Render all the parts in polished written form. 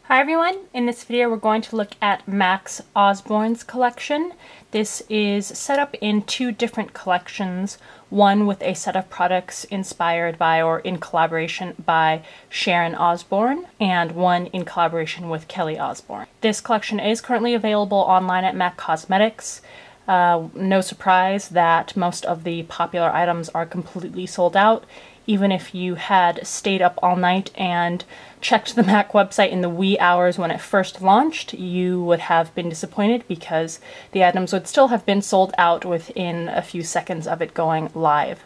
Hi everyone! In this video we're going to look at MAC's Osbournes collection. This is set up in two different collections, one with a set of products inspired by or in collaboration by Sharon Osbourne, and one in collaboration with Kelly Osbourne. This collection is currently available online at MAC Cosmetics. No surprise that most of the popular items are completely sold out. Even if you had stayed up all night and checked the MAC website in the wee hours when it first launched, you would have been disappointed because the items would still have been sold out within a few seconds of it going live.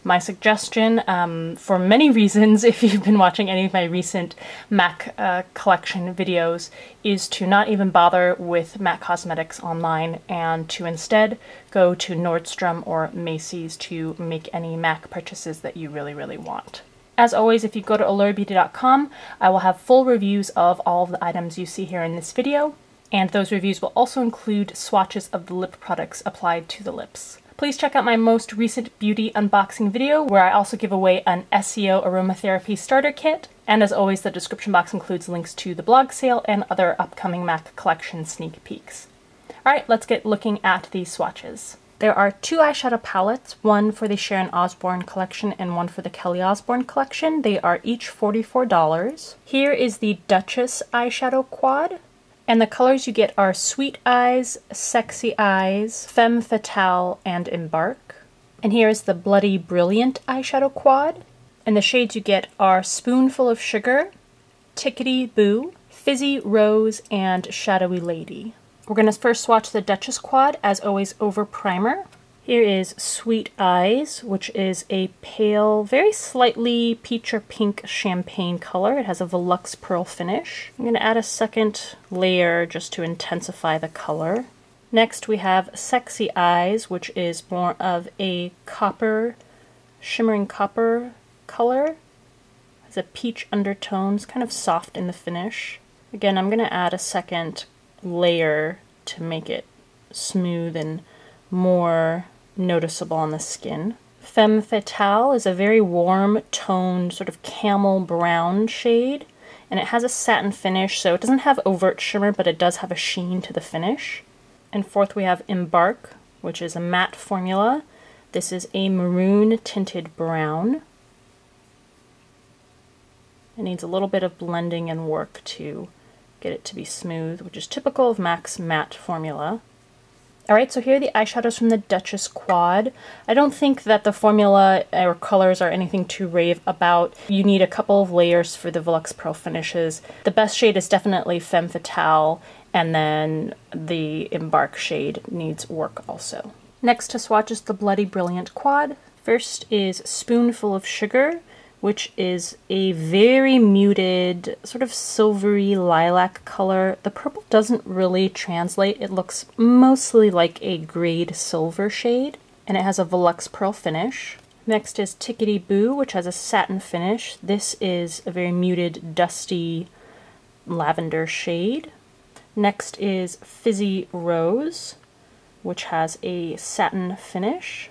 My suggestion, for many reasons, if you've been watching any of my recent MAC collection videos, is to not even bother with MAC Cosmetics online and to instead go to Nordstrom or Macy's to make any MAC purchases that you really want. As always, if you go to allurabeauty.com, I will have full reviews of all of the items you see here in this video, and those reviews will also include swatches of the lip products applied to the lips. Please check out my most recent beauty unboxing video where I also give away an SEO aromatherapy starter kit, and as always the description box includes links to the blog sale and other upcoming MAC collection sneak peeks. Alright, let's get looking at these swatches. There are two eyeshadow palettes, one for the Sharon Osbourne collection and one for the Kelly Osbourne collection. They are each $44. Here is the Duchess eyeshadow quad. And the colors you get are Sweet Eyes, Sexy Eyes, Femme Fatale, and Embark. And here is the Bloody Brilliant eyeshadow quad. And the shades you get are Spoonful of Sugar, Tickety Boo, Fizzy Rose, and Shadowy Lady. We're going to first swatch the Duchess quad, as always over primer. Here is Sweet Eyes, which is a pale, very slightly peach or pink champagne color. It has a Volux pearl finish. I'm going to add a second layer just to intensify the color. Next we have Sexy Eyes, which is more of a copper, shimmering copper color. It has a peach undertone, it's kind of soft in the finish. Again, I'm going to add a second layer to make it smooth and more noticeable on the skin. Femme Fatale is a very warm toned sort of camel brown shade, and it has a satin finish, so it doesn't have overt shimmer, but it does have a sheen to the finish. And fourth we have Embark, which is a matte formula. This is a maroon tinted brown. It needs a little bit of blending and work to get it to be smooth, which is typical of MAC's matte formula. Alright, so here are the eyeshadows from the Duchess quad. I don't think that the formula or colors are anything to rave about. You need a couple of layers for the Volux Pearl finishes. The best shade is definitely Femme Fatale, and then the Embark shade needs work also. Next to swatch is the Bloody Brilliant quad. First is Spoonful of Sugar, which is a very muted, sort of silvery lilac color. The purple doesn't really translate. It looks mostly like a grade silver shade, and it has a Volux Pearl finish. Next is Tickety Boo, which has a satin finish. This is a very muted, dusty lavender shade. Next is Fizzy Rose, which has a satin finish.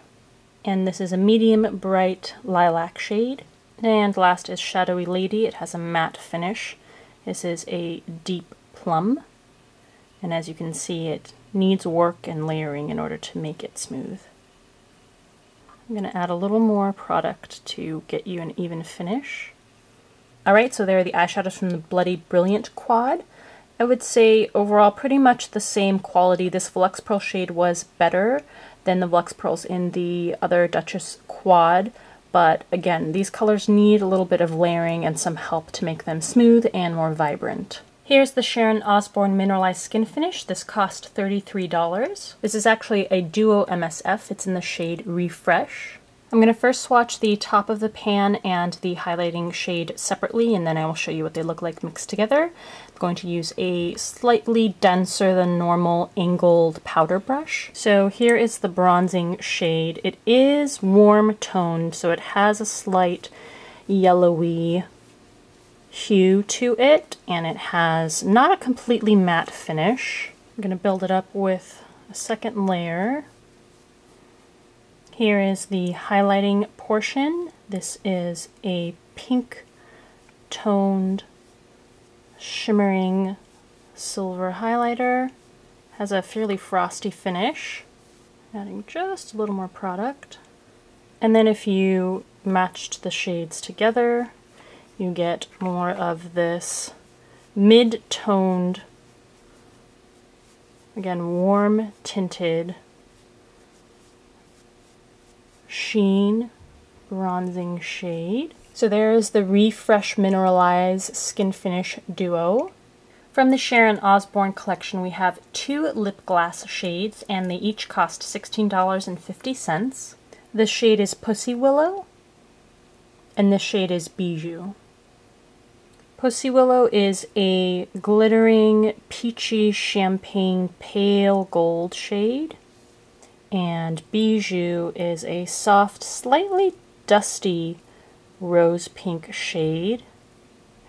And this is a medium bright lilac shade. And last is Shadowy Lady. It has a matte finish. This is a deep plum, and as you can see it needs work and layering in order to make it smooth. I'm going to add a little more product to get you an even finish. Alright, so there are the eyeshadows from the Bloody Brilliant quad. I would say overall pretty much the same quality. This Volux Pearl shade was better than the Volux Pearls in the other Duchess quad. But again, these colors need a little bit of layering and some help to make them smooth and more vibrant. Here's the Sharon Osbourne Mineralized Skin Finish. This cost $33. This is actually a duo MSF. It's in the shade Refresh. I'm going to first swatch the top of the pan and the highlighting shade separately, and then I will show you what they look like mixed together. I'm going to use a slightly denser than normal angled powder brush. So here is the bronzing shade. It is warm toned, so it has a slight yellowy hue to it, and it has not a completely matte finish. I'm going to build it up with a second layer. Here is the highlighting portion. This is a pink toned shimmering silver highlighter. Has a fairly frosty finish. Adding just a little more product. And then if you matched the shades together, you get more of this mid-toned, again, warm tinted sheen bronzing shade. So there's the Refresh Mineralize Skin Finish Duo. From the Sharon Osbourne collection, we have 2 lip gloss shades, and they each cost $16.50. This shade is Pussy Willow, and this shade is Bijou. Pussy Willow is a glittering, peachy, champagne, pale gold shade, and Bijou is a soft, slightly dusty rose pink shade.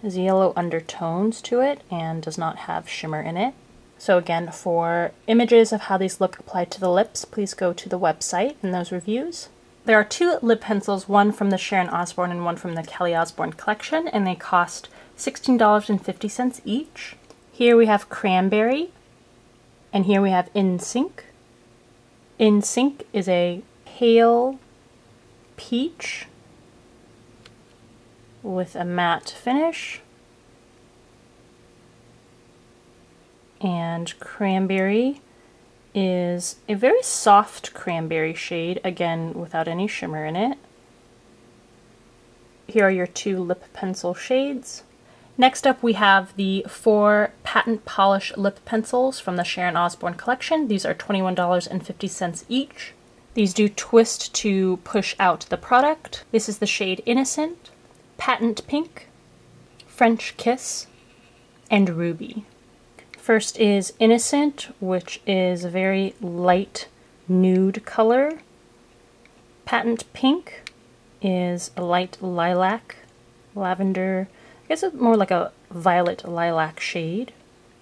Has yellow undertones to it and does not have shimmer in it. So again, for images of how these look applied to the lips, please go to the website and those reviews. There are 2 lip pencils, one from the Sharon Osbourne and one from the Kelly Osbourne collection, and they cost $16.50 each. Here we have Cranberry, and here we have In Sync. In Sync is a pale peach with a matte finish, and Cranberry is a very soft cranberry shade, again without any shimmer in it. Here are your 2 lip pencil shades. Next up we have the 4 Patent Polish lip pencils from the Sharon Osbourne collection. These are $21.50 each. These do twist to push out the product. This is the shade Innocent, Patent Pink, French Kiss, and Ruby. First is Innocent, which is a very light nude color. Patent Pink is a light lilac, lavender, I guess it's more like a violet lilac shade.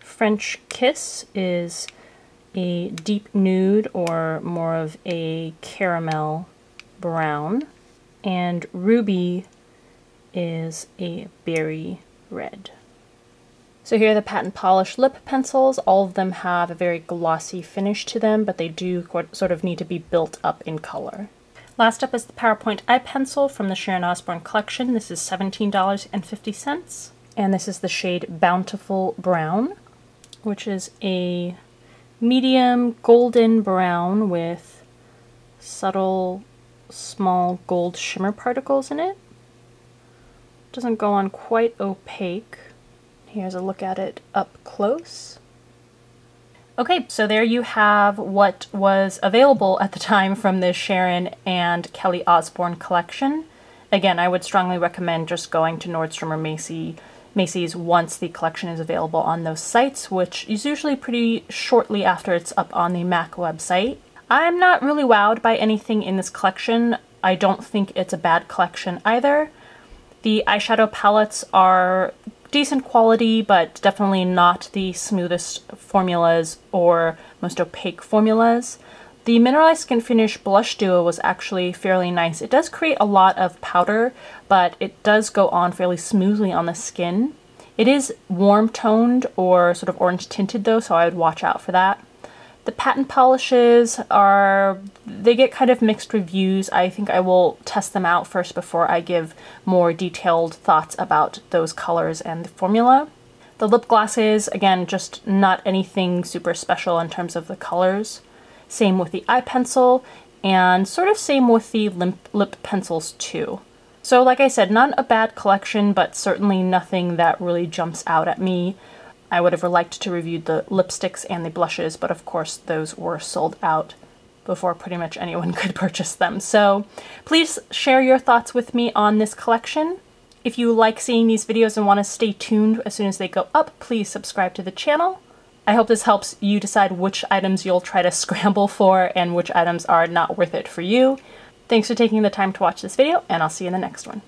French Kiss is a deep nude or more of a caramel brown. And Ruby is a berry red. So here are the Patent Polish lip pencils. All of them have a very glossy finish to them, but they do sort of need to be built up in color. Last up is the PowerPoint eye pencil from the Sharon Osbourne collection. This is $17.50, and this is the shade Bountiful Brown, which is a medium golden brown with subtle small gold shimmer particles in it. Doesn't go on quite opaque. Here's a look at it up close. Okay, so there you have what was available at the time from the Sharon and Kelly Osbourne collection. Again, I would strongly recommend just going to Nordstrom or Macy's once the collection is available on those sites, which is usually pretty shortly after it's up on the MAC website. I'm not really wowed by anything in this collection. I don't think it's a bad collection either. The eyeshadow palettes are decent quality, but definitely not the smoothest formulas or most opaque formulas. The Mineralized Skin Finish Blush Duo was actually fairly nice. It does create a lot of powder, but it does go on fairly smoothly on the skin. It is warm toned or sort of orange tinted though, so I would watch out for that. The patent polishes they get kind of mixed reviews. I think I will test them out first before I give more detailed thoughts about those colors and the formula. The lip glosses, again, just not anything super special in terms of the colors. Same with the eye pencil, and sort of same with the lip pencils too. So like I said, not a bad collection, but certainly nothing that really jumps out at me. I would have liked to review the lipsticks and the blushes, but of course those were sold out before pretty much anyone could purchase them. So please share your thoughts with me on this collection. If you like seeing these videos and want to stay tuned as soon as they go up, please subscribe to the channel. I hope this helps you decide which items you'll try to scramble for and which items are not worth it for you. Thanks for taking the time to watch this video, and I'll see you in the next one.